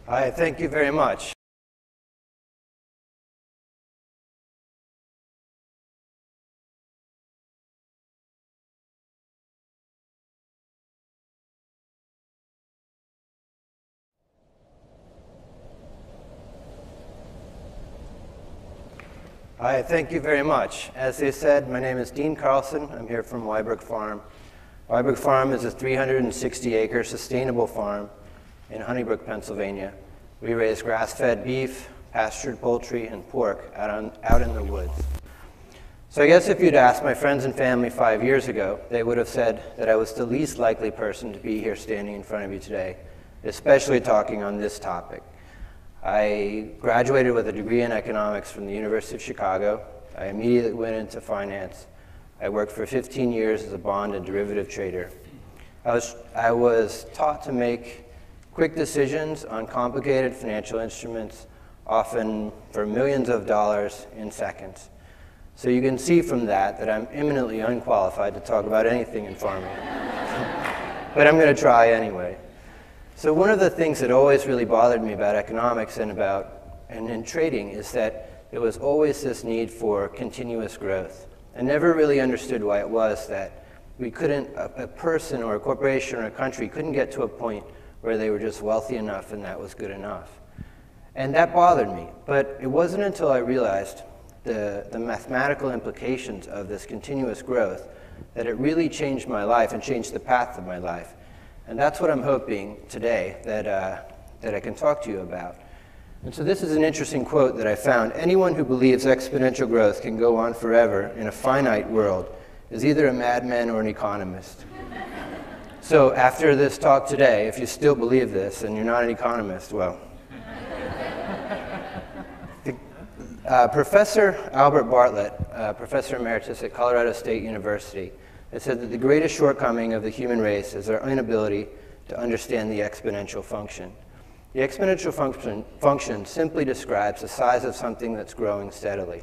Hi, thank you very much. Hi, thank you very much. As they said, my name is Dean Carlson. I'm here from Wybrook Farm. Wybrook Farm is a 360-acre sustainable farm in Honeybrook, Pennsylvania. We raise grass-fed beef, pastured poultry, and pork out in the woods. So I guess if you'd asked my friends and family 5 years ago, they would have said that I was the least likely person to be here standing in front of you today, especially talking on this topic. I graduated with a degree in economics from the University of Chicago. I immediately went into finance. I worked for 15 years as a bond and derivative trader. I was taught to make quick decisions on complicated financial instruments, often for millions of dollars in seconds. So you can see from that I'm eminently unqualified to talk about anything in farming. But I'm going to try anyway. So one of the things that always really bothered me about economics and in trading is that there was always this need for continuous growth. I never really understood why it was that we couldn't, a person or a corporation or a country couldn't get to a point where they were just wealthy enough and that was good enough. And that bothered me. But it wasn't until I realized the mathematical implications of this continuous growth that it really changed my life and changed the path of my life. And that's what I'm hoping today that I can talk to you about. And so this is an interesting quote that I found. Anyone who believes exponential growth can go on forever in a finite world is either a madman or an economist. So after this talk today, if you still believe this and you're not an economist, well. Professor Albert Bartlett, Professor Emeritus at Colorado State University, has said that the greatest shortcoming of the human race is our inability to understand the exponential function. The exponential function simply describes the size of something that's growing steadily.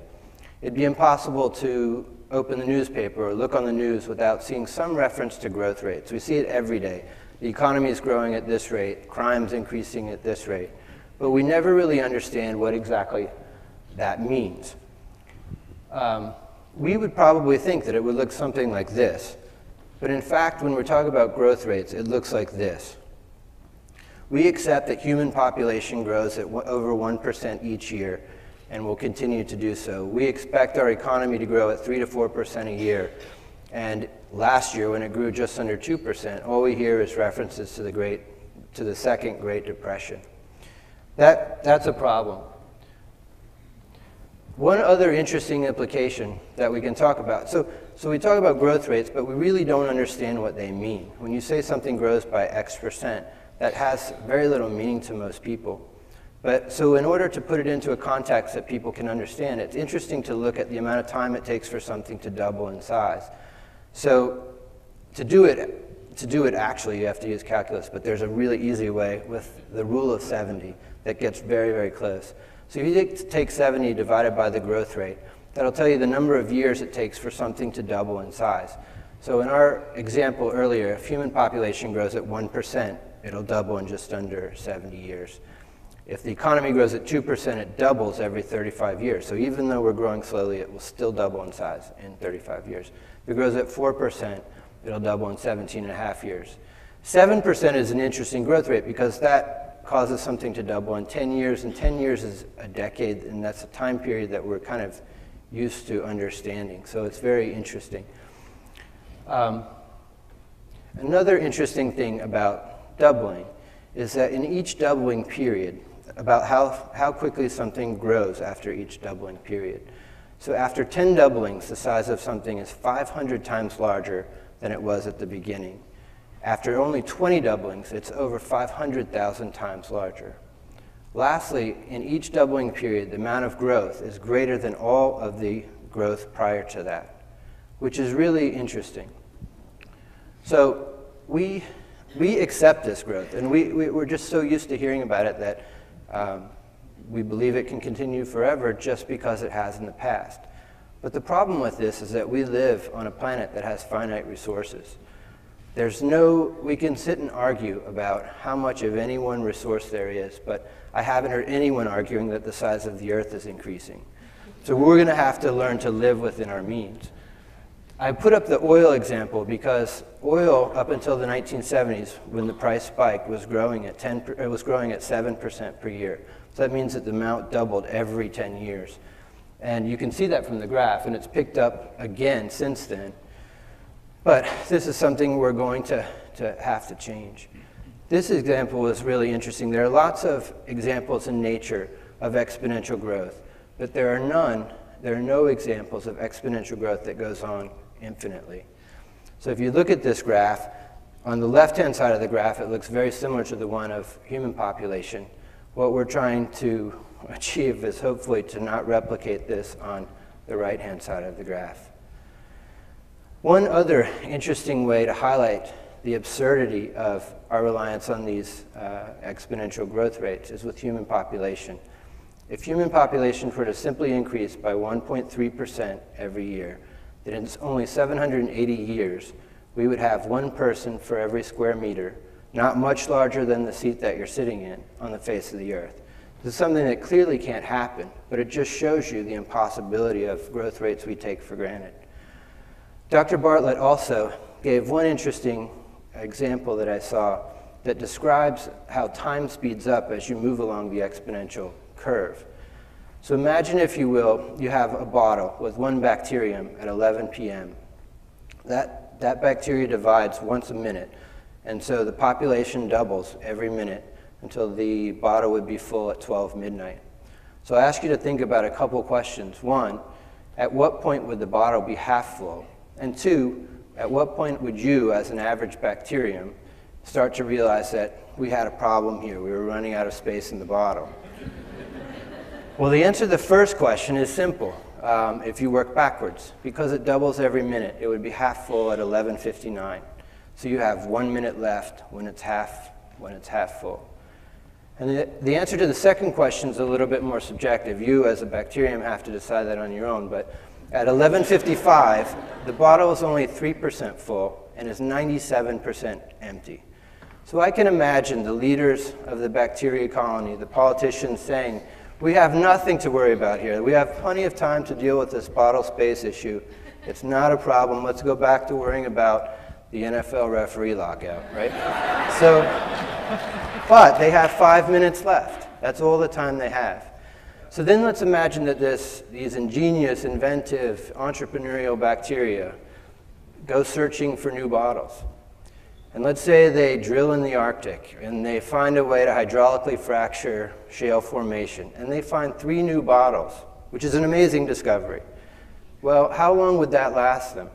It'd be impossible to open the newspaper or look on the news without seeing some reference to growth rates. We see it every day. The economy is growing at this rate, crime's increasing at this rate. But we never really understand what exactly that means. We would probably think that it would look something like this. But in fact, when we're talking about growth rates, it looks like this. We accept that human population grows at over 1% each year and will continue to do so. We expect our economy to grow at 3 to 4% a year. And last year, when it grew just under 2%, all we hear is references to the second Great Depression. That's a problem. One other interesting implication that we can talk about. So we talk about growth rates, but we really don't understand what they mean. When you say something grows by X%, that has very little meaning to most people. So in order to put it into a context that people can understand, it's interesting to look at the amount of time it takes for something to double in size. So to do it actually, you have to use calculus, but there's a really easy way with the rule of 70 that gets very, very close. So if you take 70 divided by the growth rate, that'll tell you the number of years it takes for something to double in size. So in our example earlier, if human population grows at 1%, it'll double in just under 70 years. If the economy grows at 2%, it doubles every 35 years. So even though we're growing slowly, it will still double in size in 35 years. If it grows at 4%, it'll double in 17 and a half years. 7% is an interesting growth rate because that causes something to double in 10 years, and 10 years is a decade, and that's a time period that we're kind of used to understanding. So it's very interesting. Another interesting thing about doubling is that in each doubling period, about how quickly something grows after each doubling period. So after 10 doublings, the size of something is 500 times larger than it was at the beginning. After only 20 doublings, it's over 500,000 times larger. Lastly, in each doubling period, the amount of growth is greater than all of the growth prior to that, which is really interesting. So we accept this growth, and we're just so used to hearing about it that we believe it can continue forever just because it has in the past. But the problem with this is that we live on a planet that has finite resources. We can sit and argue about how much of any one resource there is, but I haven't heard anyone arguing that the size of the earth is increasing. So we're going to have to learn to live within our means. I put up the oil example because oil, up until the 1970s, when the price spiked, was growing at 7% per year. So that means that the amount doubled every 10 years. And you can see that from the graph, and it's picked up again since then. But this is something we're going to have to change. This example is really interesting. There are lots of examples in nature of exponential growth, but there are no examples of exponential growth that goes on infinitely. So if you look at this graph, on the left-hand side of the graph, it looks very similar to the one of human population. What we're trying to achieve is hopefully to not replicate this on the right-hand side of the graph. One other interesting way to highlight the absurdity of our reliance on these exponential growth rates is with human population. If human population were to simply increase by 1.3% every year, then in only 780 years, we would have one person for every square meter, not much larger than the seat that you're sitting in, on the face of the earth. This is something that clearly can't happen, but it just shows you the impossibility of growth rates we take for granted. Dr. Bartlett also gave one interesting example that I saw that describes how time speeds up as you move along the exponential curve. So imagine, if you will, you have a bottle with one bacterium at 11 p.m. That bacteria divides once a minute, and so the population doubles every minute until the bottle would be full at 12 midnight. So I ask you to think about a couple questions. One, at what point would the bottle be half full? And two, at what point would you, as an average bacterium, start to realize that we had a problem here? We were running out of space in the bottle. Well, the answer to the first question is simple if you work backwards. Because it doubles every minute, it would be half full at 11:59. So you have 1 minute left when it's half full. And the answer to the second question is a little bit more subjective. You, as a bacterium, have to decide that on your own. But at 11:55, the bottle is only 3% full and is 97% empty. So I can imagine the leaders of the bacteria colony, the politicians, saying, we have nothing to worry about here. We have plenty of time to deal with this bottle space issue. It's not a problem. Let's go back to worrying about the NFL referee lockout, right? So, but they have 5 minutes left. That's all the time they have. So then let's imagine that these ingenious, inventive, entrepreneurial bacteria go searching for new bottles. And let's say they drill in the Arctic and they find a way to hydraulically fracture shale formation, and they find 3 new bottles, which is an amazing discovery. Well, how long would that last them?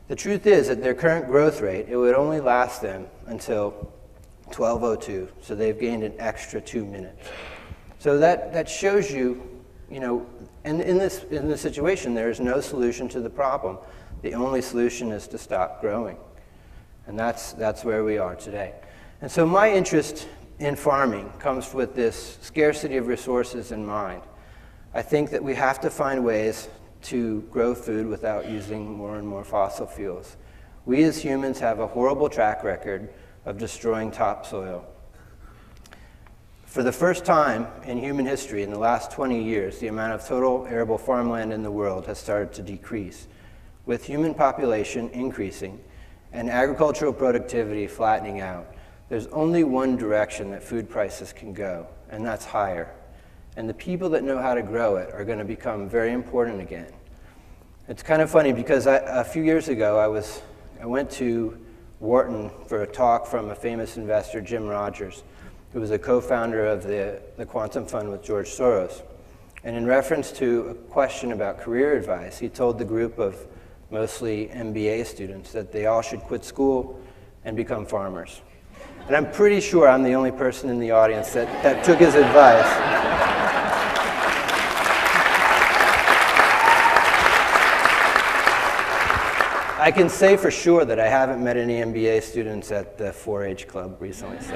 The truth is, at their current growth rate, it would only last them until 12:02, so they've gained an extra 2 minutes. So that shows you, and in this situation, there is no solution to the problem. The only solution is to stop growing. And that's where we are today. And so my interest in farming comes with this scarcity of resources in mind. I think that we have to find ways to grow food without using more and more fossil fuels. We as humans have a horrible track record of destroying topsoil. For the first time in human history, in the last 20 years, the amount of total arable farmland in the world has started to decrease. With human population increasing and agricultural productivity flattening out, there's only one direction that food prices can go, and that's higher. And the people that know how to grow it are going to become very important again. It's kind of funny because a few years ago I went to Wharton for a talk from a famous investor, Jim Rogers, who was a co-founder of the Quantum Fund with George Soros. And in reference to a question about career advice, he told the group of mostly MBA students that they all should quit school and become farmers. And I'm pretty sure I'm the only person in the audience that took his advice. I can say for sure that I haven't met any MBA students at the 4-H club recently. So.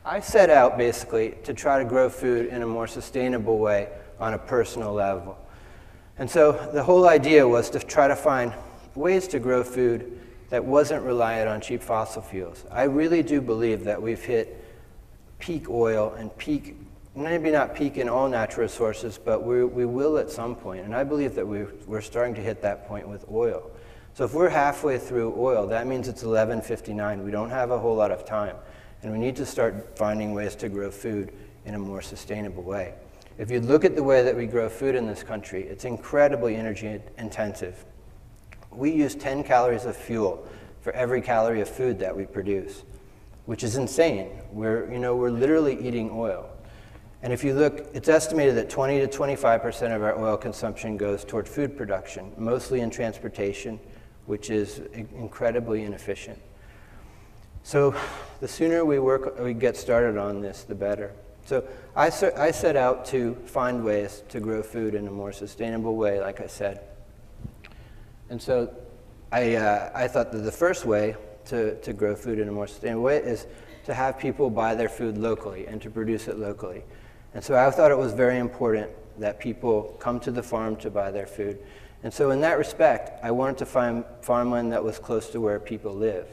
I set out basically to try to grow food in a more sustainable way on a personal level. And so the whole idea was to try to find ways to grow food that wasn't reliant on cheap fossil fuels. I really do believe that we've hit peak oil and peak, maybe not peak in all natural resources, but we will at some point. And I believe that we're starting to hit that point with oil. So if we're halfway through oil, that means it's 11:59. We don't have a whole lot of time. And we need to start finding ways to grow food in a more sustainable way. If you look at the way that we grow food in this country, it's incredibly energy intensive. We use 10 calories of fuel for every calorie of food that we produce, which is insane. We're literally eating oil. And if you look, it's estimated that 20 to 25% of our oil consumption goes toward food production, mostly in transportation, which is incredibly inefficient. So the sooner we get started on this, the better. So I set out to find ways to grow food in a more sustainable way, like I said. And so I thought that the first way to grow food in a more sustainable way is to have people buy their food locally and to produce it locally. And so I thought it was very important that people come to the farm to buy their food. And so in that respect, I wanted to find farmland that was close to where people live.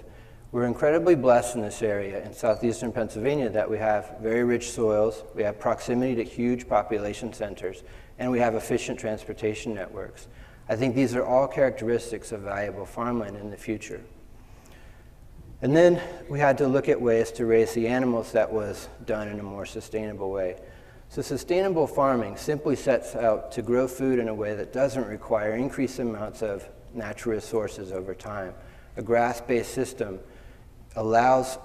We're incredibly blessed in this area in southeastern Pennsylvania that we have very rich soils, we have proximity to huge population centers, and we have efficient transportation networks. I think these are all characteristics of valuable farmland in the future. And then we had to look at ways to raise the animals that was done in a more sustainable way. So sustainable farming simply sets out to grow food in a way that doesn't require increased amounts of natural resources over time. A grass-based system allows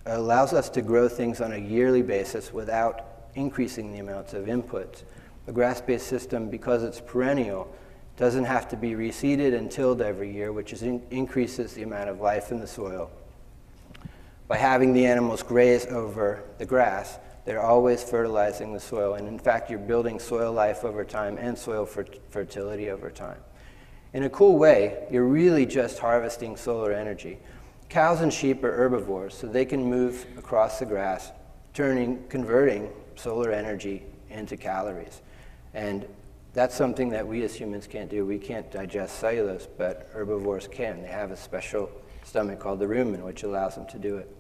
us to grow things on a yearly basis without increasing the amounts of inputs. A grass-based system, because it's perennial, doesn't have to be reseeded and tilled every year, which increases the amount of life in the soil. By having the animals graze over the grass, they're always fertilizing the soil, and in fact, you're building soil life over time and soil fertility over time. In a cool way, you're really just harvesting solar energy. Cows and sheep are herbivores, so they can move across the grass, converting solar energy into calories. And that's something that we as humans can't do. We can't digest cellulose, but herbivores can. They have a special stomach called the rumen, which allows them to do it.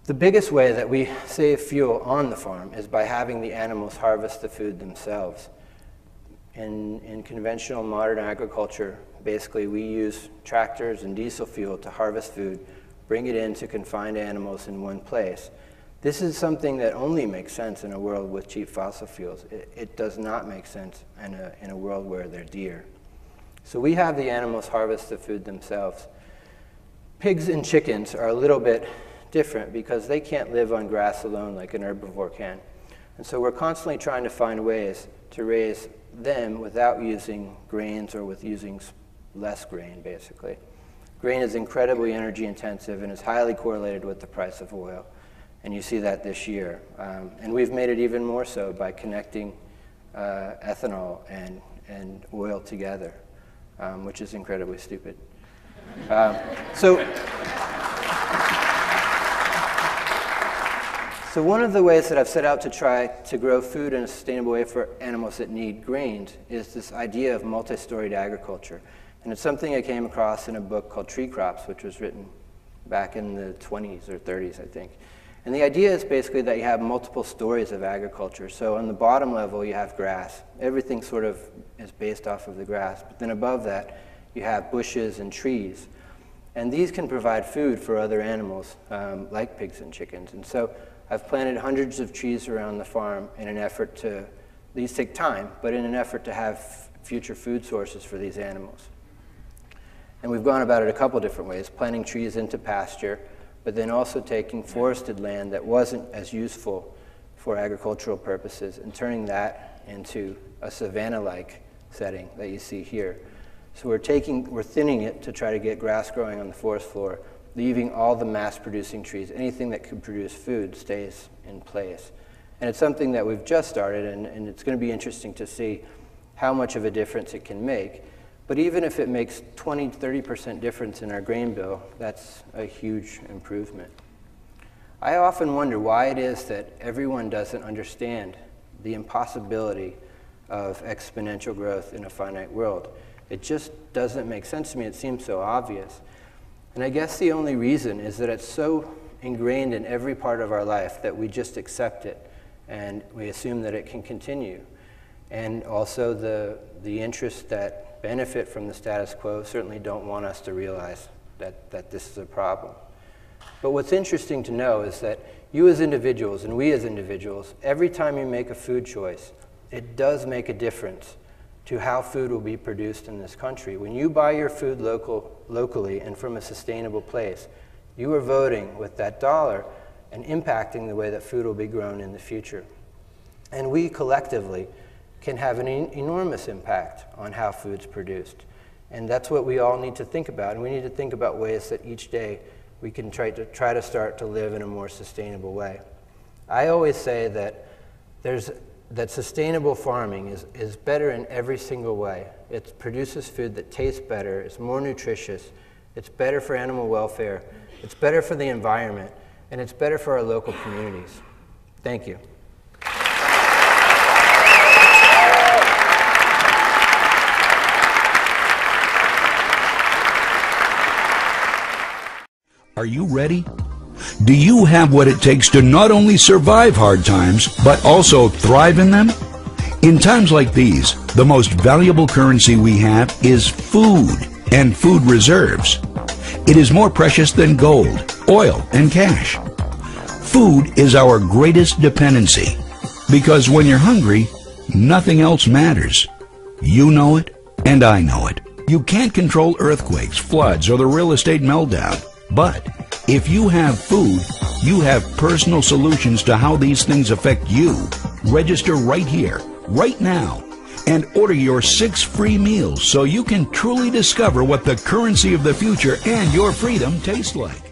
The biggest way that we save fuel on the farm is by having the animals harvest the food themselves. In conventional modern agriculture, basically we use tractors and diesel fuel to harvest food, bring it in to confined animals in one place. This is something that only makes sense in a world with cheap fossil fuels. It does not make sense in a world where they're dear. So we have the animals harvest the food themselves. Pigs and chickens are a little bit different because they can't live on grass alone like an herbivore can. And so we're constantly trying to find ways to raise them without using grains or with using less grain, basically. Grain is incredibly energy intensive and is highly correlated with the price of oil. And you see that this year. And we've made it even more so by connecting ethanol and oil together, which is incredibly stupid. So one of the ways that I've set out to try to grow food in a sustainable way for animals that need grains is this idea of multi-storied agriculture. And it's something I came across in a book called Tree Crops, which was written back in the 20s or 30s, I think. And the idea is basically that you have multiple stories of agriculture. So on the bottom level, you have grass. Everything sort of is based off of the grass. But then above that, you have bushes and trees. And these can provide food for other animals, like pigs and chickens. And so I've planted hundreds of trees around the farm in an effort to, these take time, but in an effort to have future food sources for these animals. And we've gone about it a couple different ways, planting trees into pasture, but then also taking forested land that wasn't as useful for agricultural purposes and turning that into a savanna-like setting that you see here. So we're thinning it to try to get grass growing on the forest floor, leaving all the mass-producing trees. Anything that could produce food stays in place. And it's something that we've just started, and it's going to be interesting to see how much of a difference it can make. But even if it makes 20, 30% difference in our grain bill, that's a huge improvement. I often wonder why it is that everyone doesn't understand the impossibility of exponential growth in a finite world. It just doesn't make sense to me. It seems so obvious. And I guess the only reason is that it's so ingrained in every part of our life that we just accept it and we assume that it can continue. And also the interests that benefit from the status quo certainly don't want us to realize that this is a problem. But what's interesting to know is that you as individuals and we as individuals, every time you make a food choice, it does make a difference to how food will be produced in this country. When you buy your food locally and from a sustainable place, you are voting with that dollar and impacting the way that food will be grown in the future. And we collectively can have an enormous impact on how food's produced. And that's what we all need to think about. And we need to think about ways that each day we can try to start to live in a more sustainable way. I always say that sustainable farming is better in every single way. It produces food that tastes better, it's more nutritious, it's better for animal welfare, it's better for the environment, and it's better for our local communities. Thank you. Are you ready? Do you have what it takes to not only survive hard times, but also thrive in them? In times like these, the most valuable currency we have is food and food reserves. It is more precious than gold, oil, and cash. Food is our greatest dependency, because when you're hungry, nothing else matters. You know it, and I know it. You can't control earthquakes, floods, or the real estate meltdown. But if you have food, you have personal solutions to how these things affect you. Register right here, right now, and order your 6 free meals so you can truly discover what the currency of the future and your freedom taste like.